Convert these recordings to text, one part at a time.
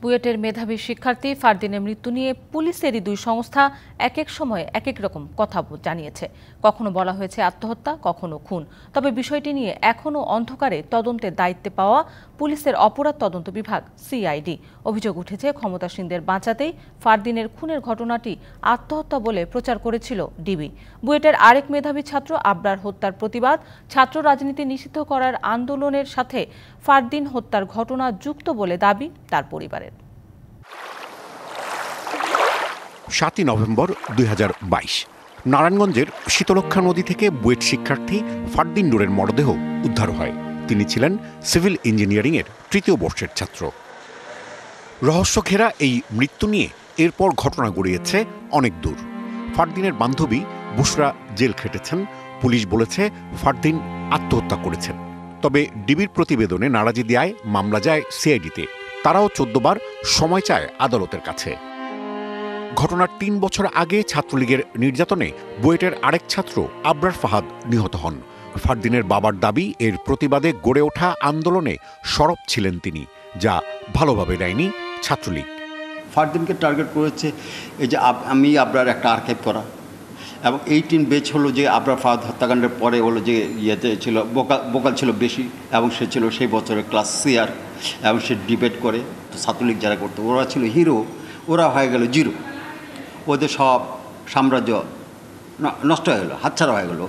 বুয়েটের মেধাবী শিক্ষার্থী ফারদিনের মৃত্যু নিয়ে পুলিশেরই দুই সংস্থা এক এক সময় এক এক রকম কথা জানিয়েছে। কখনো বলা হয়েছে আত্মহত্যা, কখনো খুন। তবে বিষয়টি নিয়ে এখনও অন্ধকারে তদন্তের দায়িত্বে পাওয়া পুলিশের অপরাধ তদন্ত বিভাগ সিআইডি। অভিযোগ উঠেছে ক্ষমতাসীনদের বাঁচাতেই ফারদিনের খুনের ঘটনাটি আত্মহত্যা বলে প্রচার করেছিল ডিবি। বুয়েটের আরেক মেধাবী ছাত্র আবরার হত্যার প্রতিবাদ, ছাত্র রাজনীতি নিষিদ্ধ করার আন্দোলনের সাথে ফারদিন হত্যার ঘটনা যুক্ত বলে দাবি তার পরিবারের। ৭ই নভেম্বর ২০২২ নারায়ণগঞ্জের শীতলক্ষা নদী থেকে বুয়েট শিক্ষার্থী ফারদিন নূরের মরদেহ উদ্ধার হয়। তিনি ছিলেন সিভিল ইঞ্জিনিয়ারিংয়ের তৃতীয় বর্ষের ছাত্র। রহস্য ঘেরা এই মৃত্যু নিয়ে এরপর ঘটনা গড়িয়েছে অনেক দূর। ফারদিনের বান্ধবী বুশরা জেল খেটেছেন। পুলিশ বলেছে ফারদিন আত্মহত্যা করেছেন। তবে ডিবির প্রতিবেদনে নারাজি দেয় মামলা যায় সিআইডিতে। তারাও ১৪ বার সময় চায় আদালতের কাছে। ঘটনার ৩ বছর আগে ছাত্রলীগের নির্যাতনে বুয়েটের আরেক ছাত্র আবরার ফাহাদ নিহত হন। ফারদিনের বাবার দাবি, এর প্রতিবাদে গড়ে ওঠা আন্দোলনে সরব ছিলেন তিনি, যা ভালোভাবে নেয়নি ছাত্রলীগ। ফারদিনকে টার্গেট করেছে এই যে আমি আবরার একটা আর্কাইভ করা, এবং 18 বেচ হলো যে আবরার ফাহাদ হত্যাকাণ্ডের পরে হলো যে ইয়েতে ছিল বোকাল ছিল বেশি, এবং সে ছিল সেই বছরের ক্লাস সিআর, এবং সে ডিবেট করে। তো ছাত্রলীগ যারা করতো ওরা ছিল হিরো, ওরা হয়ে গেল জিরো। ওদের সব সাম্রাজ্য নষ্ট হয়ে গেলো, হাতছাড়া হয়ে গেলো।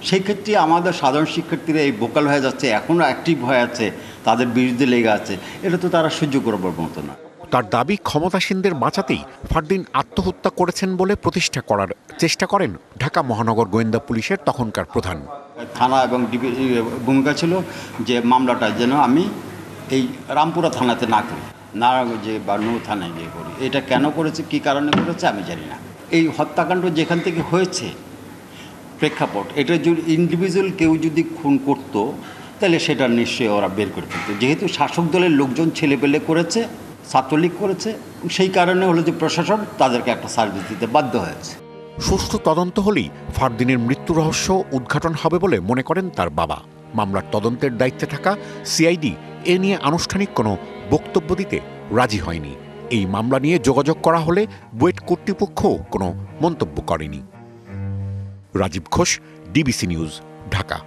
সেই ক্ষেত্রে আমাদের সাধারণ শিক্ষার্থীরা এই বোকাল হয়ে যাচ্ছে, এখনও অ্যাক্টিভ হয়ে আছে, তাদের বিরুদ্ধে লেগে আছে, এটা তো তারা সহ্য করবার মতো না। তার দাবি, ক্ষমতাসীনদের বাঁচাতেই ফারদিন আত্মহত্যা করেছেন বলে প্রতিষ্ঠা করার চেষ্টা করেন ঢাকা মহানগর গোয়েন্দা পুলিশের তখনকার প্রধান। থানা এবং ডিবি ভূমিকা ছিল যে মামলাটা যেন আমি এই রামপুরা থানাতে না করি, নারায়ণগঞ্জে বা নৌ থানায় গিয়ে করি। এটা কেন করেছে, কী কারণে করেছে আমি জানি না। এই হত্যাকাণ্ড যেখান থেকে হয়েছে প্রেক্ষাপট, এটা যদি ইন্ডিভিজুয়াল কেউ যদি খুন করতো তাহলে সেটা নিশ্চয়ই ওরা বের করে ফেলতো। যেহেতু শাসক দলের লোকজন ছেলেপেলে করেছে, ছাত্রলীগ করেছে, সেই কারণে হলো যে প্রশাসন তাদেরকে একটা সার্ভিস দিতে বাধ্য হয়েছে। সুষ্ঠু তদন্ত হলেই ফারদিনের মৃত্যু রহস্য উদ্ঘাটন হবে বলে মনে করেন তার বাবা। মামলার তদন্তের দায়িত্বে থাকা সিআইডি এ নিয়ে আনুষ্ঠানিক কোনো বক্তব্য দিতে রাজি হয়নি। এই মামলা নিয়ে যোগাযোগ করা হলে বুয়েট কর্তৃপক্ষ কোনো মন্তব্য করেনি। Rajib Ghosh, DBC news, Dhaka.